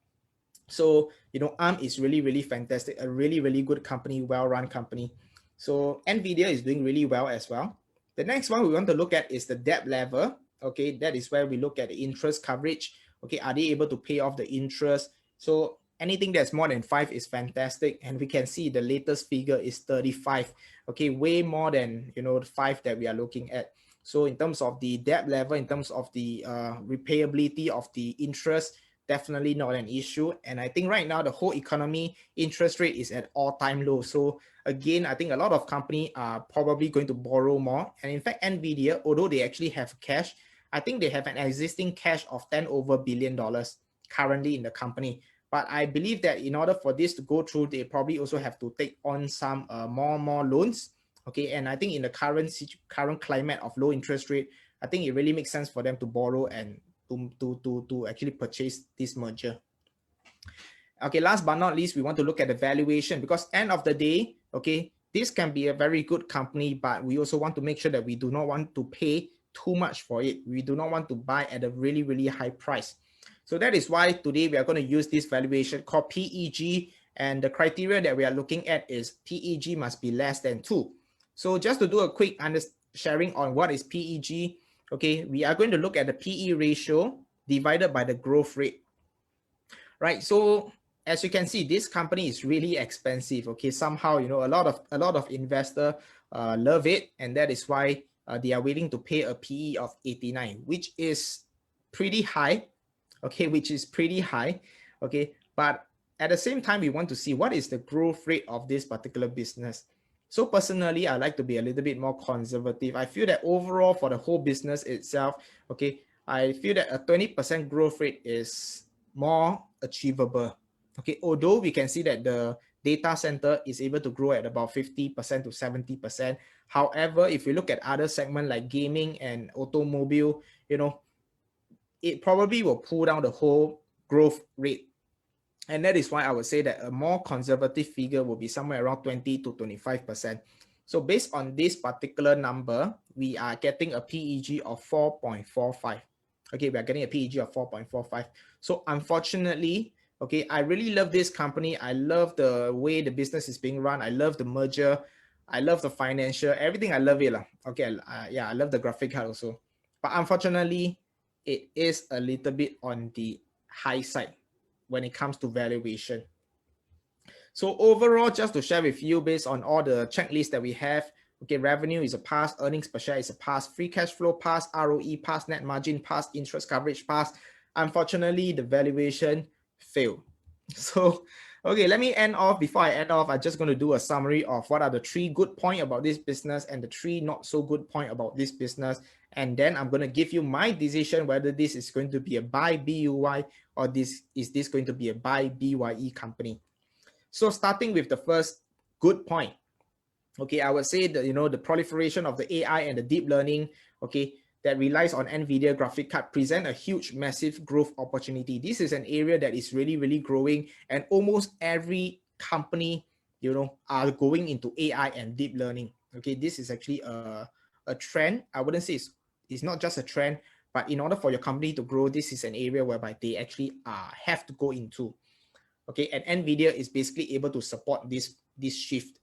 Speaker 1: So, ARM is really, really fantastic, a really, really good company, well-run company. So Nvda is doing really well as well. The next one we want to look at is the debt level. Okay, that is where we look at the interest coverage. Okay, are they able to pay off the interest? So anything that's more than 5 is fantastic. And we can see the latest figure is 35. Okay, way more than, the 5 that we are looking at. So in terms of the debt level, in terms of the repayability of the interest, definitely not an issue. And I think right now the whole economy interest rate is at all-time low. So again, I think a lot of companies are probably going to borrow more. And in fact, Nvda, although they actually have cash, I think they have an existing cash of $10 over billion currently in the company. But I believe that in order for this to go through, they probably also have to take on some more loans. Okay, and I think in the current climate of low interest rate, I think it really makes sense for them to borrow and to actually purchase this merger. Okay, last but not least, we want to look at the valuation, because end of the day, okay, this can be a very good company, but we also want to make sure that we do not want to pay too much for it. We do not want to buy at a really, really high price. So that is why today we are going to use this valuation called PEG, and the criteria that we are looking at is PEG must be less than 2. So just to do a quick sharing on what is PEG, okay, we are going to look at the PE ratio divided by the growth rate, right? So as you can see, this company is really expensive. Okay, somehow, a lot of investors love it, and that is why they are willing to pay a PE of 89, which is pretty high. Okay, which is pretty high. Okay, but at the same time, we want to see what is the growth rate of this particular business. So personally, I like to be a little bit more conservative. I feel that overall for the whole business itself, okay, I feel that a 20% growth rate is more achievable. Okay, although we can see that the data center is able to grow at about 50% to 70%. However, if we look at other segments like gaming and automobile, you know, it probably will pull down the whole growth rate. And that is why I would say that a more conservative figure will be somewhere around 20 to 25%. So based on this particular number, we are getting a PEG of 4.45. Okay, we are getting a PEG of 4.45. So unfortunately, okay, I really love this company. I love the way the business is being run. I love the merger. I love the financial, everything. I love it. Okay, yeah, I love the graphic card also. But unfortunately, it is a little bit on the high side when it comes to valuation. So overall, just to share with you based on all the checklists that we have, okay, revenue is a pass, earnings per share is a pass, free cash flow pass, ROE pass, net margin pass, interest coverage pass. Unfortunately, the valuation failed. So, okay, let me end off. Before I end off, I'm just going to do a summary of what are the 3 good points about this business and the 3 not so good points about this business. And then I'm going to give you my decision whether this is going to be a buy BUY or is this going to be a buy BYE company. So starting with the first good point, okay, I would say that, the proliferation of the AI and the deep learning, okay, that relies on Nvidia graphic card present a huge, massive growth opportunity. This is an area that is really, really growing, and almost every company, are going into AI and deep learning. Okay, this is actually a trend. I wouldn't say it's not just a trend, but in order for your company to grow, this is an area whereby they actually have to go into. Okay, and Nvidia is basically able to support this shift.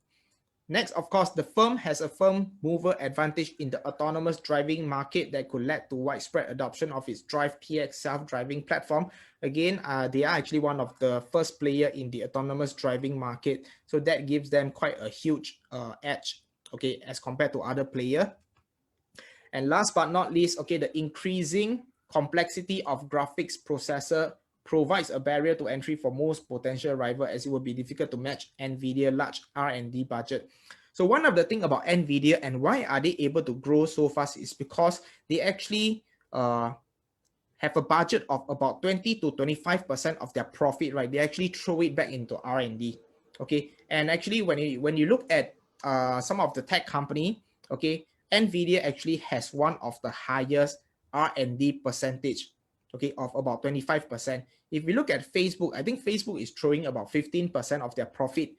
Speaker 1: Next, of course, the firm has a firm mover advantage in the autonomous driving market that could lead to widespread adoption of its Drive PX self-driving platform. Again, they are actually one of the first player in the autonomous driving market, so that gives them quite a huge edge, okay, as compared to other player. And last but not least, okay, the increasing complexity of graphics processor provides a barrier to entry for most potential rival, as it will be difficult to match Nvidia large R&D budget. So one of the things about Nvidia and why are they able to grow so fast is because they actually have a budget of about 20 to 25% of their profit, right? They actually throw it back into R&D. Okay, and actually when you look at some of the tech company, okay, Nvidia actually has one of the highest R&D percentage, okay, of about 25%. If we look at Facebook, I think Facebook is throwing about 15% of their profit,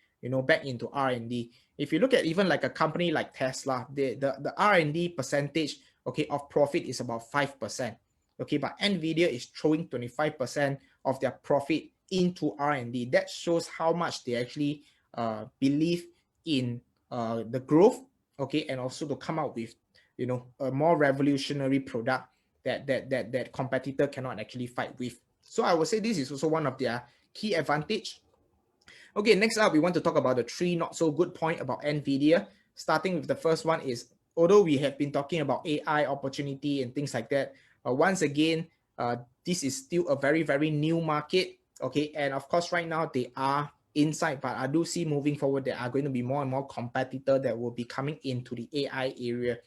Speaker 1: back into R&D. If you look at even like a company like Tesla, the R&D percentage, okay, of profit is about 5%. Okay, but Nvidia is throwing 25% of their profit into R&D. That shows how much they actually believe in the growth, okay, and also to come out with, a more revolutionary product that competitor cannot actually fight with. So I would say this is also one of their key advantage. Okay, next up, we want to talk about the 3 not so good point about Nvidia. Starting with the first one is, although we have been talking about AI opportunity and things like that, once again, this is still a very, very new market. Okay, and of course, right now they are inside, but I do see moving forward there are going to be more and more competitors that will be coming into the AI area.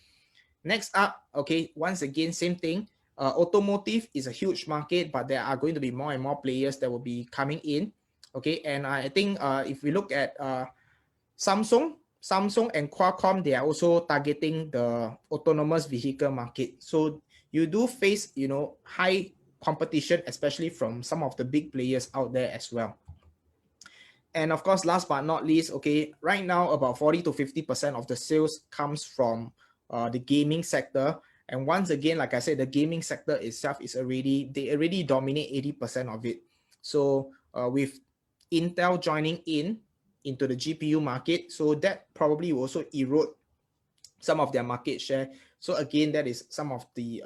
Speaker 1: Next up, okay, once again, same thing. Automotive is a huge market, but there are going to be more and more players that will be coming in. Okay, and I think if we look at Samsung and Qualcomm, they are also targeting the autonomous vehicle market. So you do face, high competition, especially from some of the big players out there as well. And of course, last but not least, okay, right now about 40 to 50% of the sales comes from the gaming sector. And once again, like I said, the gaming sector itself is they already dominate 80% of it. So with Intel joining into the GPU market, so that probably will also erode some of their market share. So again, that is some of the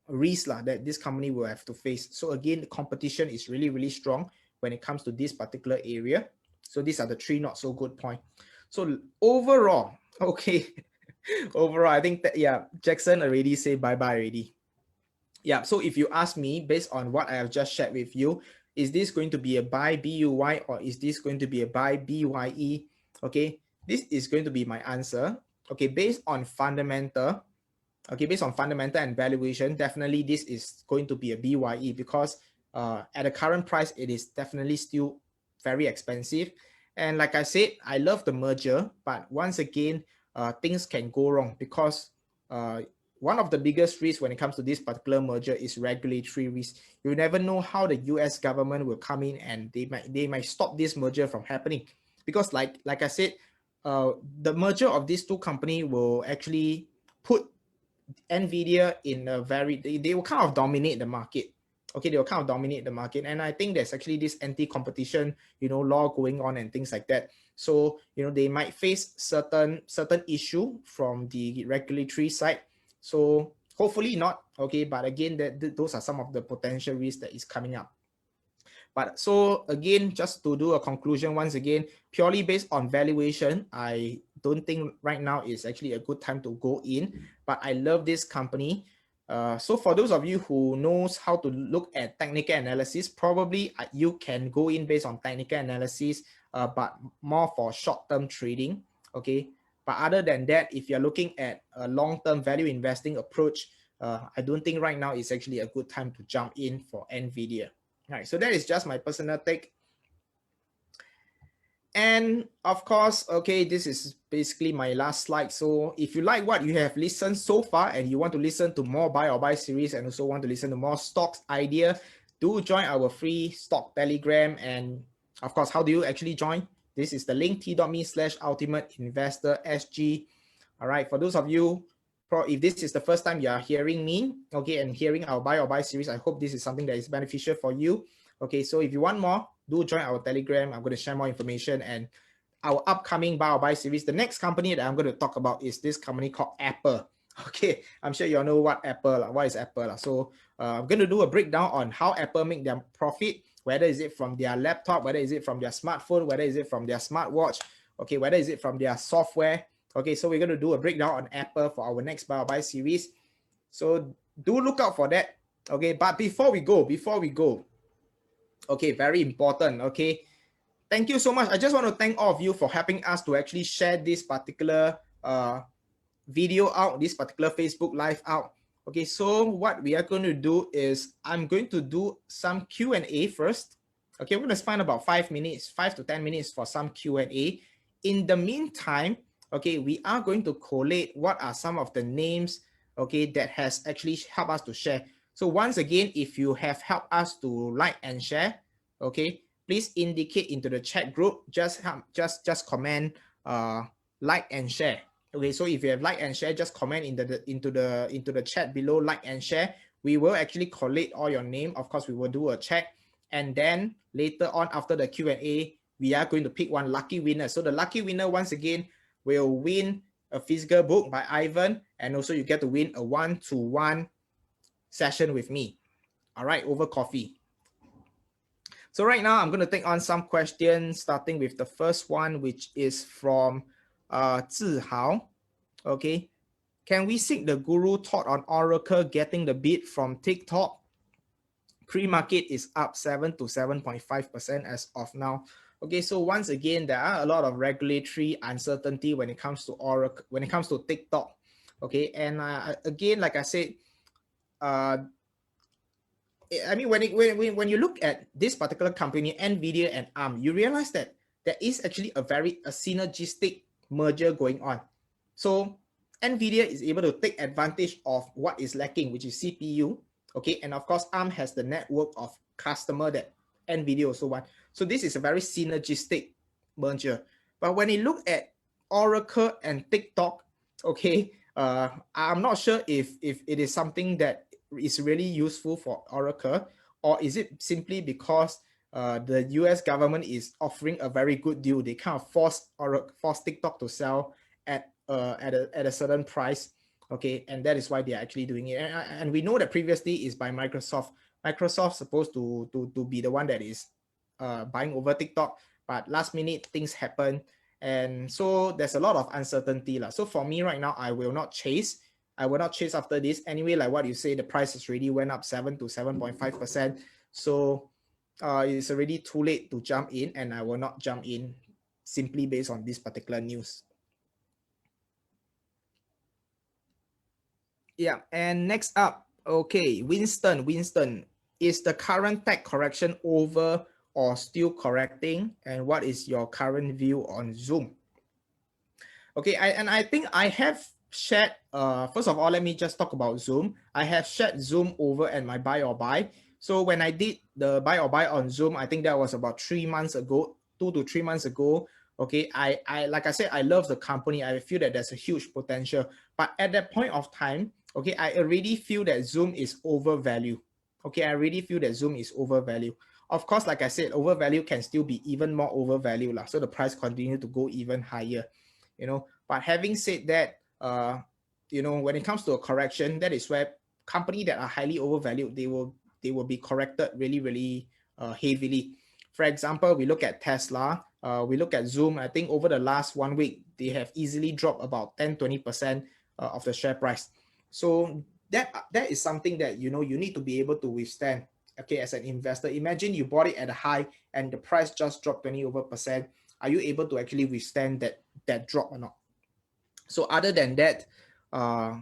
Speaker 1: risks that this company will have to face. So again, the competition is really, really strong when it comes to this particular area. So these are the 3 not so good points. So overall, okay, overall, I think that, yeah, Jackson already said bye-bye already. Yeah, so if you ask me, based on what I have just shared with you, is this going to be a buy BUY or is this going to be a buy BYE? Okay, this is going to be my answer. Okay, based on fundamental and valuation, definitely this is going to be a BYE because at the current price, it is definitely still very expensive. And like I said, I love the merger, but once again, things can go wrong because one of the biggest risks when it comes to this particular merger is regulatory risk. You never know how the US government will come in and they might stop this merger from happening. Because like I said, the merger of these two companies will actually put Nvidia in a very, they will kind of dominate the market. Okay, they will kind of dominate the market. And I think there's actually this anti-competition, law going on and things like that. So, they might face certain issue from the regulatory side. So hopefully not. Okay, but again, those are some of the potential risks that is coming up. But so again, just to do a conclusion once again, purely based on valuation, I don't think right now is actually a good time to go in, but I love this company. So for those of you who knows how to look at technical analysis, probably you can go in based on technical analysis, but more for short-term trading, okay? But other than that, if you're looking at a long-term value investing approach, I don't think right now is actually a good time to jump in for Nvidia. All right, so that is just my personal take. And of course, okay, this is basically my last slide. So if you like what you have listened so far and you want to listen to more buy or buy series and also want to listen to more stocks idea, do join our free stock telegram. And of course, how do you actually join? This is the link t.me/ultimate-investor-sg. All right, for those of you, if this is the first time you are hearing me, okay, and hearing our buy or buy series, I hope this is something that is beneficial for you. Okay, so if you want more, do join our telegram. I'm going to share more information and our upcoming buy or buy series. The next company that I'm going to talk about is this company called Apple. Okay, I'm sure you all know what is Apple. So I'm going to do a breakdown on how Apple make their profit, whether is it from their laptop, whether is it from their smartphone, whether is it from their smartwatch, okay, whether is it from their software. Okay, so we're going to do a breakdown on Apple for our next buy or buy series. So do look out for that. Okay, but before we go, okay, very important. Okay, thank you so much. I just want to thank all of you for helping us to actually share this particular video out, this particular Facebook live out. Okay, so what we are going to do is I'm going to do some Q&A first. Okay, we're going to spend about 5 to 10 minutes for some Q&A. In the meantime, okay, we are going to collate what are some of the names, okay, that has actually helped us to share. So once again, if you have helped us to like and share, okay, please indicate into the chat group. Just comment like and share. Okay, so if you have like and share, just comment into the chat below, like and share. We will actually collate all your name. Of course, we will do a check, and then later on after the Q&A, we are going to pick one lucky winner. So the lucky winner once again will win a physical book by Ivan, and also you get to win a 1-to-1 session with me. All right, over coffee. So right now I'm going to take on some questions, starting with the first one, which is from Zihao. Okay, can we seek the guru thought on Oracle getting the bid from TikTok? Pre-market is up 7 to 7.5% as of now. Okay, so once again, there are a lot of regulatory uncertainty when it comes to Oracle, when it comes to TikTok. Okay, and again, like I said, I mean, when you look at this particular company, Nvidia and ARM, you realize that there is actually a synergistic merger going on. So Nvidia is able to take advantage of what is lacking, which is CPU. Okay, and of course, ARM has the network of customer that Nvidia also want. So this is a very synergistic merger. But when you look at Oracle and TikTok, okay, I'm not sure if it is something that is really useful for Oracle, or is it simply because the US government is offering a very good deal? They kind of force TikTok to sell at a certain price, okay, and that is why they are actually doing it. And we know that previously is by Microsoft. Microsoft supposed to be the one that is buying over TikTok, but last minute things happen, and so there's a lot of uncertainty lah. So for me right now, I will not chase after this. Anyway, like what you say, the price has already went up 7 to 7.5%. So it's already too late to jump in, and I will not jump in simply based on this particular news. Yeah, and next up, okay, Winston, is the current tech correction over, or still correcting? And what is your current view on Zoom? Okay, I think I have shared, first of all, let me just talk about Zoom. I have shared Zoom over at my buy or buy. So when I did the buy or buy on Zoom, I think that was about 3 months ago, 2 to 3 months ago. Okay, I like I said, I love the company. I feel that there's a huge potential. But at that point of time, okay, I already feel that Zoom is overvalued. Okay, I really feel that Zoom is overvalued. Of course, like I said, overvalue can still be even more overvalued. So the price continue to go even higher. But having said that, when it comes to a correction, that is where companies that are highly overvalued, they will be corrected really, really heavily. For example, we look at Tesla, we look at Zoom. I think over the last 1 week, they have easily dropped about 10-20% of the share price. So that is something that you need to be able to withstand. Okay, as an investor, imagine you bought it at a high and the price just dropped 20%. Are you able to actually withstand that drop or not? So other than that, I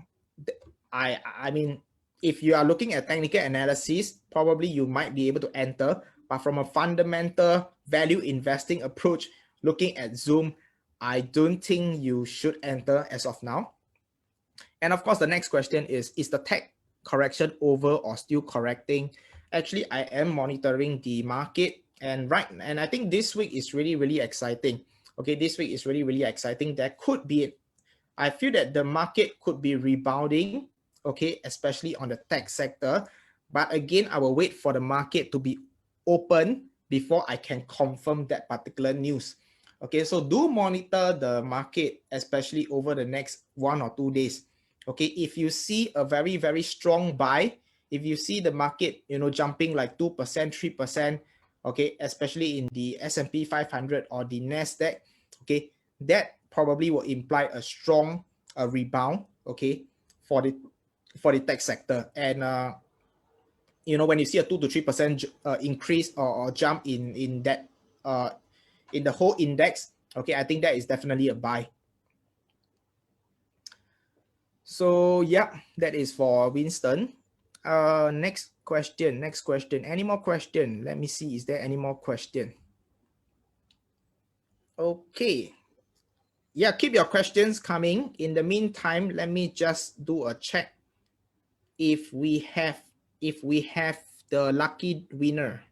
Speaker 1: mean, if you are looking at technical analysis, probably you might be able to enter. But from a fundamental value investing approach, looking at Zoom, I don't think you should enter as of now. And of course, the next question is the tech correction over or still correcting? Actually, I am monitoring the market, and I think this week is really, really exciting. Okay, this week is really, really exciting. I feel that the market could be rebounding, okay, especially on the tech sector. But again, I will wait for the market to be open before I can confirm that particular news. Okay, so do monitor the market, especially over the next 1 or 2 days. Okay, if you see a very, very strong buy, if you see the market, jumping like 2%, 3%, okay, especially in the S&P 500 or the NASDAQ, okay, that probably will imply a strong rebound, okay, for the tech sector. And when you see a 2 to 3% increase or jump in that in the whole index, okay, I think that is definitely a buy. So yeah, that is for Winston. Next question. Any more question? Let me see. Is there any more question? Okay. Yeah, keep your questions coming. In the meantime, let me just do a check if we have the lucky winner.